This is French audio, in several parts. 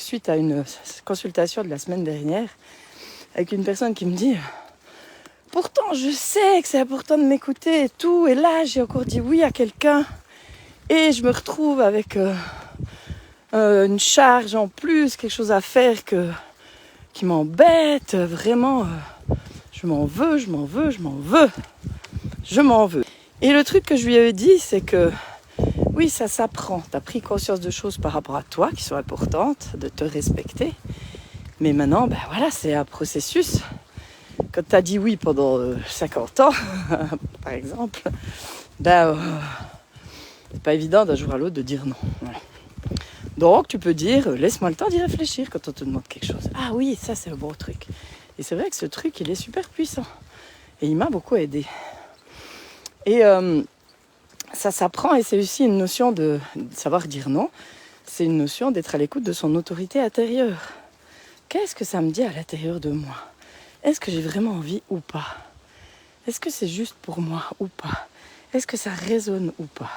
suite à une consultation de la semaine dernière avec une personne qui me dit « Pourtant, je sais que c'est important de m'écouter et tout. » Et là, j'ai encore dit oui à quelqu'un. Et je me retrouve avec une charge en plus, quelque chose à faire qui m'embête. Vraiment, je m'en veux. Et le truc que je lui avais dit, c'est que oui, ça s'apprend. Tu as pris conscience de choses par rapport à toi qui sont importantes, de te respecter. Mais maintenant, ben voilà, c'est un processus. Quand tu as dit oui pendant 50 ans, par exemple, ben, c'est pas évident d'un jour à l'autre de dire non. Voilà. Donc, tu peux dire, laisse-moi le temps d'y réfléchir quand on te demande quelque chose. Ah oui, ça, c'est un bon truc. Et c'est vrai que ce truc, il est super puissant. Et il m'a beaucoup aidé. Et ça s'apprend et c'est aussi une notion de savoir dire non. C'est une notion d'être à l'écoute de son autorité intérieure. Qu'est-ce que ça me dit à l'intérieur de moi ? Est-ce que j'ai vraiment envie ou pas ? Est-ce que c'est juste pour moi ou pas ? Est-ce que ça résonne ou pas ?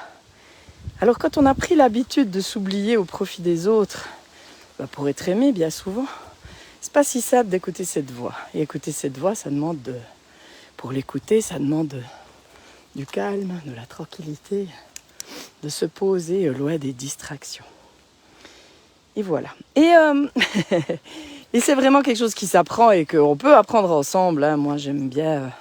Alors quand on a pris l'habitude de s'oublier au profit des autres, pour être aimé bien souvent, c'est pas si simple d'écouter cette voix. Et écouter cette voix, ça demande pour l'écouter, ça demande du calme, de la tranquillité, de se poser loin des distractions. Et voilà. Et, et c'est vraiment quelque chose qui s'apprend et qu'on peut apprendre ensemble. Hein. Moi, j'aime bien,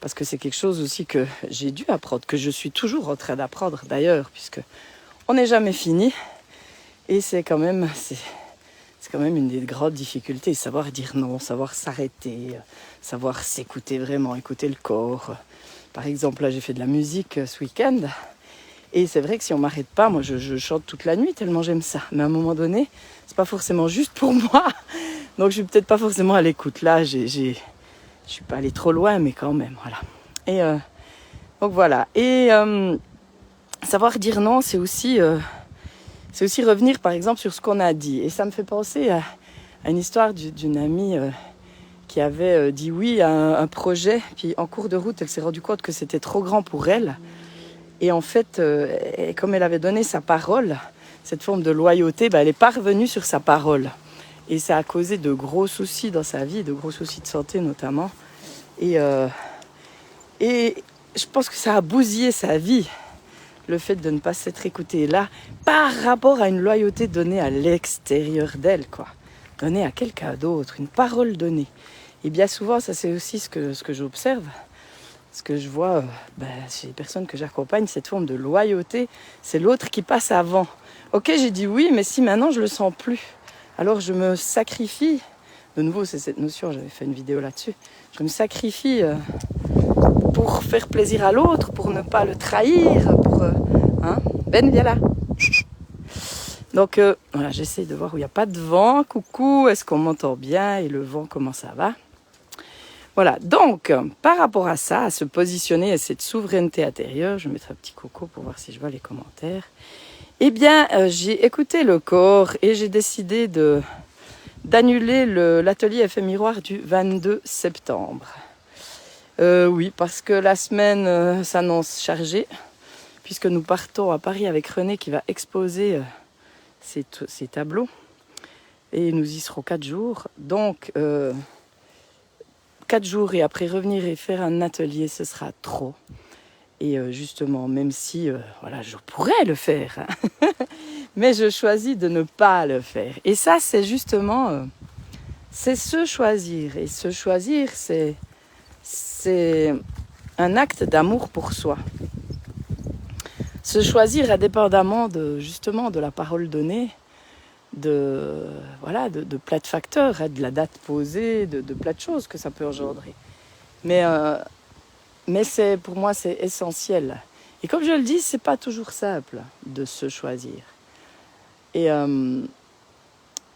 parce que c'est quelque chose aussi que j'ai dû apprendre, que je suis toujours en train d'apprendre d'ailleurs, puisque on n'est jamais fini. Et c'est quand même une des grandes difficultés, savoir dire non, savoir s'arrêter, savoir s'écouter vraiment, écouter le corps. Par exemple, là, j'ai fait de la musique ce week-end. Et c'est vrai que si on ne m'arrête pas, moi, je chante toute la nuit tellement j'aime ça. Mais à un moment donné, c'est pas forcément juste pour moi. Donc, je suis peut-être pas forcément à l'écoute. Là, je suis pas allée trop loin, mais quand même, voilà. Et donc, voilà. Et savoir dire non, c'est aussi revenir, par exemple, sur ce qu'on a dit. Et ça me fait penser à une histoire d'une amie qui avait dit oui à un projet. Puis en cours de route, elle s'est rendue compte que c'était trop grand pour elle. Et en fait, comme elle avait donné sa parole, cette forme de loyauté, elle n'est pas revenue sur sa parole. Et ça a causé de gros soucis dans sa vie, de gros soucis de santé notamment. Et je pense que ça a bousillé sa vie, le fait de ne pas s'être écoutée là, par rapport à une loyauté donnée à l'extérieur d'elle, quoi. Donnée à quelqu'un d'autre, une parole donnée. Et bien souvent, ça c'est aussi ce que j'observe, ce que je vois chez les personnes que j'accompagne, cette forme de loyauté, c'est l'autre qui passe avant. Ok, j'ai dit oui, mais si maintenant je le sens plus, alors je me sacrifie. De nouveau, c'est cette notion, j'avais fait une vidéo là-dessus. Je me sacrifie pour faire plaisir à l'autre, pour ne pas le trahir, Ben, viens là. Donc voilà, j'essaie de voir où il n'y a pas de vent. Coucou, est-ce qu'on m'entend bien? Et le vent, comment ça va? Voilà, donc par rapport à ça, à se positionner à cette souveraineté intérieure, je vais mettre un petit coco pour voir si je vois les commentaires. Eh bien, j'ai écouté le corps et j'ai décidé d'annuler l'atelier Effet Miroir du 22 septembre. Oui, parce que la semaine s'annonce chargée, puisque nous partons à Paris avec René qui va exposer ses tableaux. Et nous y serons 4 jours. Donc, 4 jours et après revenir et faire un atelier, ce sera trop. Et justement, même si je pourrais le faire, hein, mais je choisis de ne pas le faire. Et ça, c'est justement, c'est se choisir. Et se choisir, c'est un acte d'amour pour soi. Se choisir indépendamment de la parole donnée, de plein de facteurs, hein, de la date posée, de plein de choses que ça peut engendrer. Mais pour moi, c'est essentiel. Et comme je le dis, c'est pas toujours simple de se choisir. Et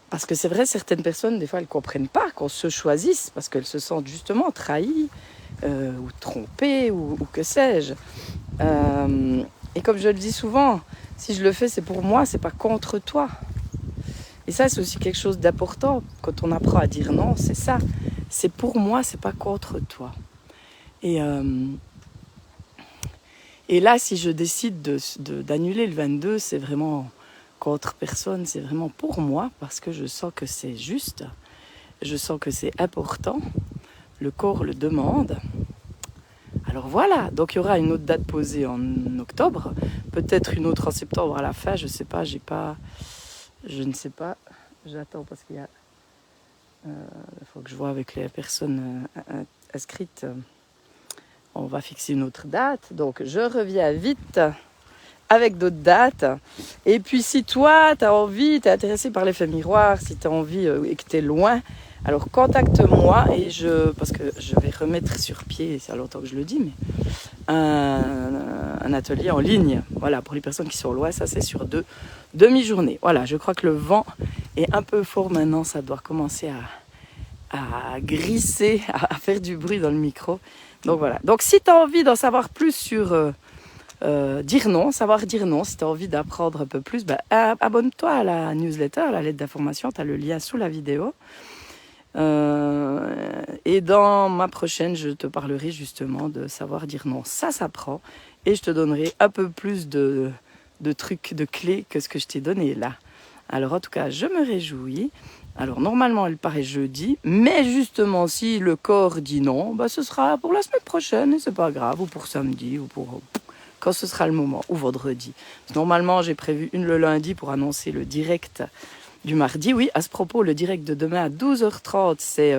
parce que c'est vrai, certaines personnes, des fois, elles comprennent pas qu'on se choisisse parce qu'elles se sentent justement trahies ou trompées ou que sais-je. Et comme je le dis souvent, si je le fais, c'est pour moi, c'est pas contre toi. Et ça, c'est aussi quelque chose d'important quand on apprend à dire non, c'est ça. C'est pour moi, c'est pas contre toi. Et là, si je décide d'annuler le 22, c'est vraiment qu'autre personne, c'est vraiment pour moi, parce que je sens que c'est juste, je sens que c'est important, le corps le demande. Alors voilà, donc il y aura une autre date posée en octobre, peut-être une autre en septembre à la fin, je sais pas, je ne sais pas, j'attends parce qu'il y a, il faut que je vois avec les personnes inscrites, on va fixer une autre date, donc je reviens vite avec d'autres dates. Et puis si toi, tu as envie, tu es intéressé par l'effet miroir, si tu as envie et que tu es loin, alors contacte-moi et parce que je vais remettre sur pied, c'est à longtemps que je le dis, mais un atelier en ligne. Voilà, pour les personnes qui sont loin, ça c'est sur 2 demi-journées. Voilà, je crois que le vent est un peu fort maintenant, ça doit commencer à grisser, à faire du bruit dans le micro. Donc voilà. Donc si tu as envie d'en savoir plus sur savoir dire non, si tu as envie d'apprendre un peu plus, abonne-toi à la newsletter, à la lettre d'information, tu as le lien sous la vidéo. Et dans ma prochaine, je te parlerai justement de savoir dire non. Ça s'apprend et je te donnerai un peu plus de trucs, de clés que ce que je t'ai donné là. Alors en tout cas, je me réjouis. Alors normalement, elle paraît jeudi, mais justement, si le corps dit non, ce sera pour la semaine prochaine et c'est pas grave, ou pour samedi, ou pour quand ce sera le moment, ou vendredi. Normalement, j'ai prévu une le lundi pour annoncer le direct du mardi. Oui, à ce propos, le direct de demain à 12h30, c'est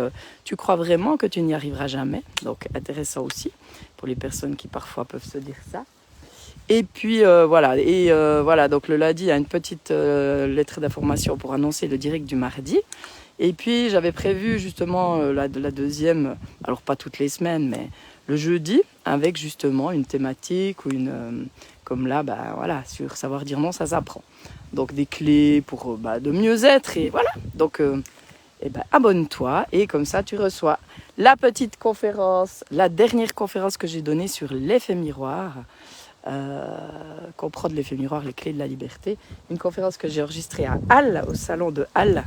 tu crois vraiment que tu n'y arriveras jamais. Donc intéressant aussi pour les personnes qui parfois peuvent se dire ça. Et puis voilà, donc le lundi, il y a une petite lettre d'information pour annoncer le direct du mardi. Et puis j'avais prévu justement la deuxième, alors pas toutes les semaines, mais le jeudi, avec justement une thématique ou comme là, voilà, sur savoir dire non, ça s'apprend. Donc des clés pour de mieux être et voilà. Donc abonne-toi et comme ça tu reçois la petite conférence, la dernière conférence que j'ai donnée sur l'effet miroir. Comprendre l'effet miroir, les clés de la liberté. Une conférence que j'ai enregistrée à Halle, au salon de Halle,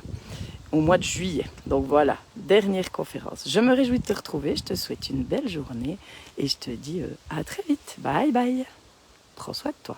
au mois de juillet. Donc voilà, dernière conférence. Je me réjouis de te retrouver, je te souhaite une belle journée et je te dis à très vite. Bye bye. Prends soin de toi.